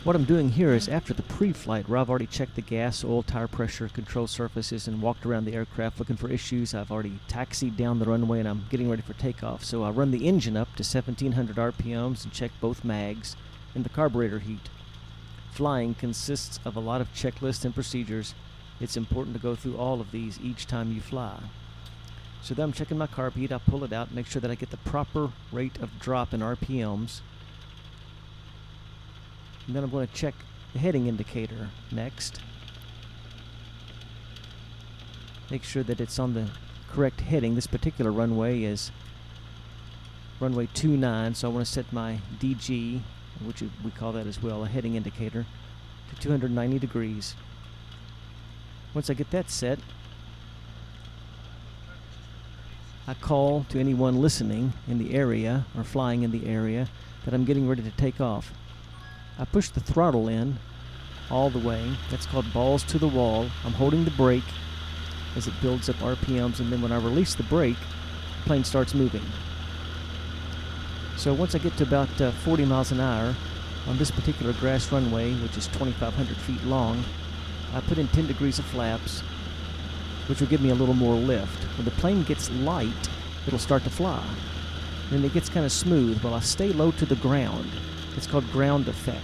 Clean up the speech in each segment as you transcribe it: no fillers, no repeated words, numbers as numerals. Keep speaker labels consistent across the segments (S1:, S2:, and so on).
S1: What I'm doing here is after the pre-flight, where I've already checked the gas, oil, tire pressure, control surfaces, and walked around the aircraft looking for issues. I've already taxied down the runway and I'm getting ready for takeoff. So I run the engine up to 1700 RPMs and check both mags and the carburetor heat. Flying consists of a lot of checklists and procedures. It's important to go through all of these each time you fly. So then I'm checking my carb heat. I pull it out, make sure that I get the proper rate of drop in RPMs. And then I'm going to check the heading indicator next. Make sure that it's on the correct heading. This particular runway is runway 29, so I want to set my DG, which we call that as well, a heading indicator, to 290 degrees. Once I get that set, I call to anyone listening in the area or flying in the area that I'm getting ready to take off. I push the throttle in all the way. That's called balls to the wall. I'm holding the brake as it builds up RPMs, and then when I release the brake, the plane starts moving. So once I get to about 40 miles an hour on this particular grass runway, which is 2,500 feet long, I put in 10 degrees of flaps, which will give me a little more lift. When the plane gets light, it'll start to fly. Then it gets kind of smooth, but I stay low to the ground. It's called ground effect.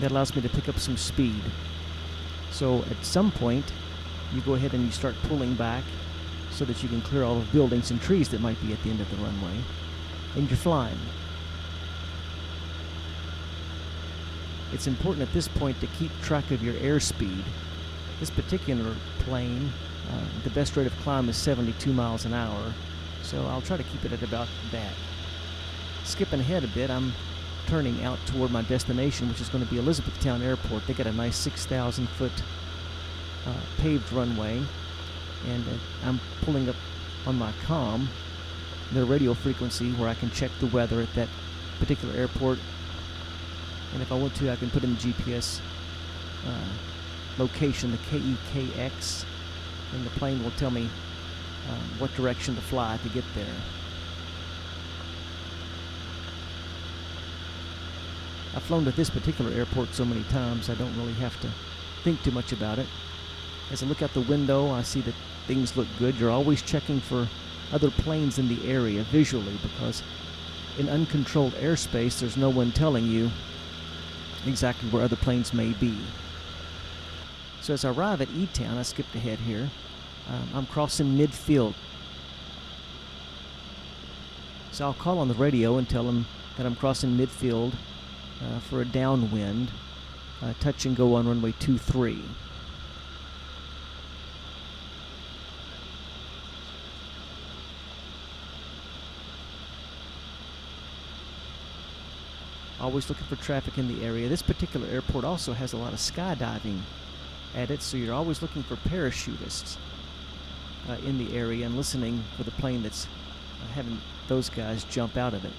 S1: That allows me to pick up some speed. So at some point, you go ahead and you start pulling back so that you can clear all the buildings and trees that might be at the end of the runway, and you're flying. It's important at this point to keep track of your airspeed. This particular plane, the best rate of climb is 72 miles an hour, so I'll try to keep it at about that. Skipping ahead a bit, I'm turning out toward my destination, which is going to be Elizabethtown Airport. They got a nice 6,000 foot paved runway, and I'm pulling up on my comm the radio frequency where I can check the weather at that particular airport, and if I want to, I can put in the GPS location, the KEKX, and the plane will tell me what direction to fly to get there. I've flown to this particular airport so many times I don't really have to think too much about it. As I look out the window, I see that things look good. You're always checking for other planes in the area visually, because in uncontrolled airspace there's no one telling you exactly where other planes may be. So as I arrive at E-Town, I skipped ahead here, I'm crossing midfield. So I'll call on the radio and tell them that I'm crossing midfield for a downwind, touch and go on runway 23. Always looking for traffic in the area. This particular airport also has a lot of skydiving at it, so you're always looking for parachutists in the area and listening for the plane that's having those guys jump out of it.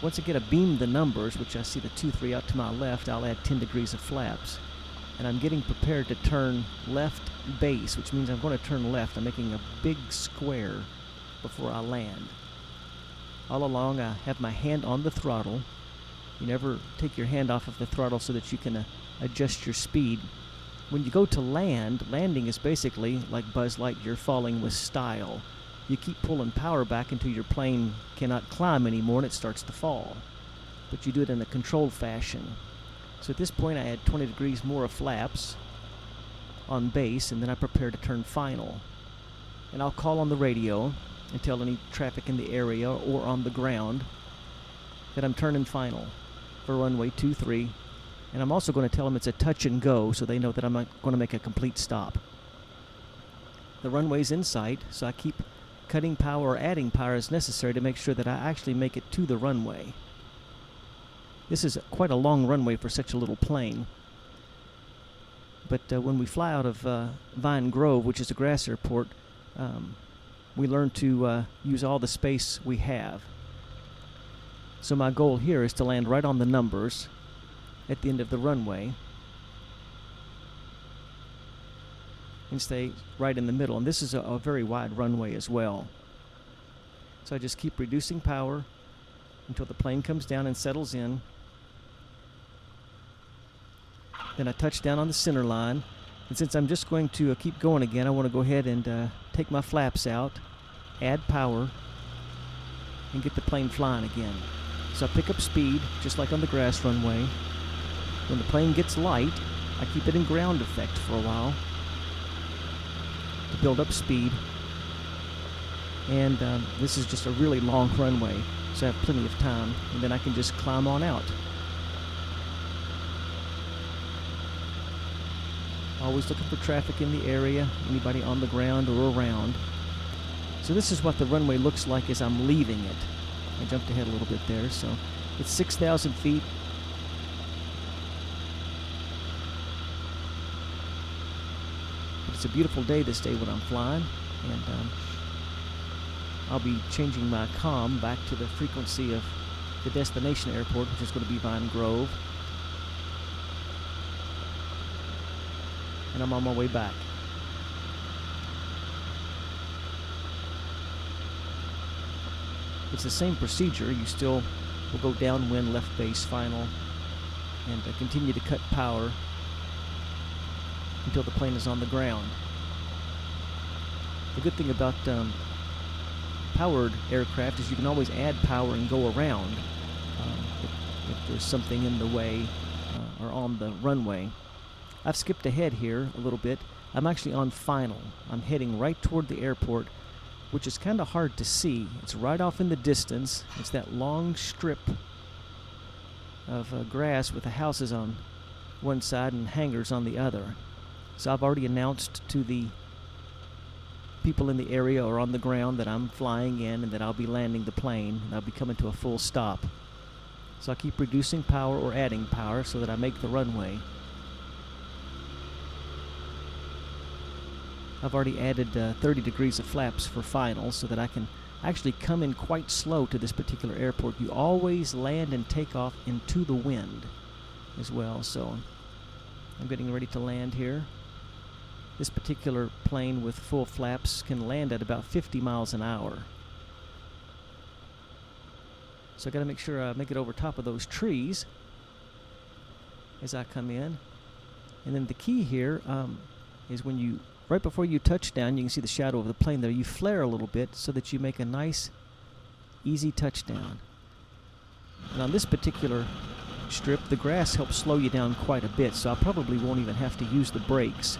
S1: Once I get a beam the numbers, which I see the 2-3 out to my left, I'll add 10 degrees of flaps. And I'm getting prepared to turn left base, which means I'm going to turn left. I'm making a big square before I land. All along, I have my hand on the throttle. You never take your hand off of the throttle so that you can adjust your speed. When you go to land, landing is basically like Buzz Lightyear falling with style. You keep pulling power back until your plane cannot climb anymore and it starts to fall. But you do it in a controlled fashion. So at this point I add 20 degrees more of flaps on base, and then I prepare to turn final. And I'll call on the radio and tell any traffic in the area or on the ground that I'm turning final for runway 23. And I'm also going to tell them it's a touch and go, so they know that I'm not going to make a complete stop. The runway's in sight, so I keep cutting power or adding power as necessary to make sure that I actually make it to the runway. This is quite a long runway for such a little plane. But when we fly out of Vine Grove, which is a grass airport, we learn to use all the space we have. So my goal here is to land right on the numbers at the end of the runway and stay right in the middle. And this is a very wide runway as well. So I just keep reducing power until the plane comes down and settles in. Then I touch down on the center line. And since I'm just going to keep going again, I want to go ahead and take my flaps out, add power, and get the plane flying again. So I pick up speed, just like on the grass runway. When the plane gets light, I keep it in ground effect for a while to build up speed. And this is just a really long runway, so I have plenty of time, and then I can just climb on out. Always looking for traffic in the area, anybody on the ground or around. So this is what the runway looks like as I'm leaving it. I jumped ahead a little bit there, so it's 6,000 feet. But it's a beautiful day this day when I'm flying, and I'll be changing my comm back to the frequency of the destination airport, which is going to be Vine Grove. And I'm on my way back. It's the same procedure. You still will go downwind, left base, final, and continue to cut power until the plane is on the ground. The good thing about powered aircraft is you can always add power and go around if there's something in the way or on the runway. I've skipped ahead here a little bit. I'm actually on final. I'm heading right toward the airport, which is kind of hard to see. It's right off in the distance. It's that long strip of grass with the houses on one side and hangars on the other. So I've already announced to the people in the area or on the ground that I'm flying in and that I'll be landing the plane, and I'll be coming to a full stop. So I keep reducing power or adding power so that I make the runway. I've already added 30 degrees of flaps for final so that I can actually come in quite slow to this particular airport. You always land and take off into the wind as well. So I'm getting ready to land here. This particular plane with full flaps can land at about 50 miles an hour. So I got to make sure I make it over top of those trees as I come in. And then the key here is when you right before you touch down, you can see the shadow of the plane there. You flare a little bit so that you make a nice, easy touchdown. And on this particular strip, the grass helps slow you down quite a bit, so I probably won't even have to use the brakes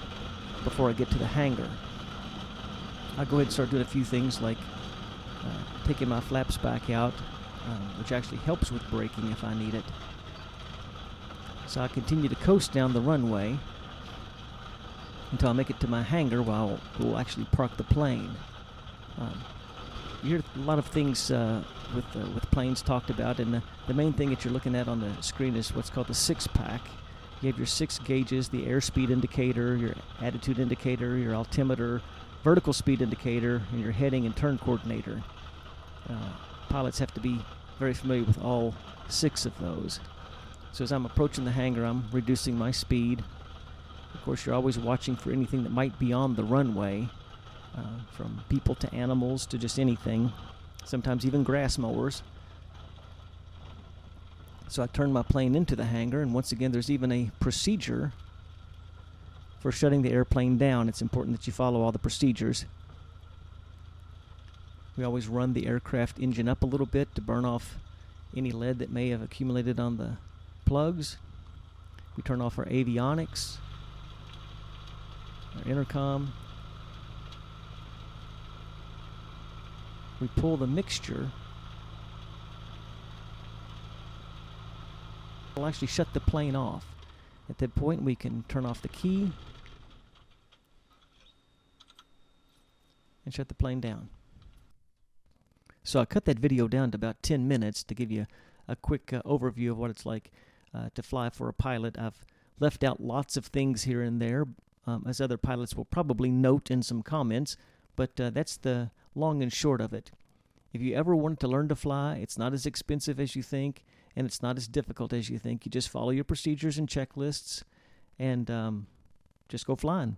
S1: before I get to the hangar. I'll go ahead and start doing a few things like taking my flaps back out, which actually helps with braking if I need it. So I continue to coast down the runway until I make it to my hangar where we'll actually park the plane. You hear a lot of things with planes talked about, and the main thing that you're looking at on the screen is what's called the 6-pack. You have your 6 gauges, the airspeed indicator, your attitude indicator, your altimeter, vertical speed indicator, and your heading and turn coordinator. Pilots have to be very familiar with all 6 of those. So as I'm approaching the hangar, I'm reducing my speed. Of course, you're always watching for anything that might be on the runway, from people to animals to just anything, sometimes even grass mowers. So I turn my plane into the hangar, and once again, there's even a procedure for shutting the airplane down. It's important that you follow all the procedures. We always run the aircraft engine up a little bit to burn off any lead that may have accumulated on the plugs. We turn off our avionics, our intercom. We pull the mixture. We'll actually shut the plane off. At that point, we can turn off the key and shut the plane down. So I cut that video down to about 10 minutes to give you a quick overview of what it's like to fly for a pilot. I've left out lots of things here and there, as other pilots will probably note in some comments, but that's the long and short of it. If you ever want to learn to fly, it's not as expensive as you think, and it's not as difficult as you think. You just follow your procedures and checklists, and just go flying.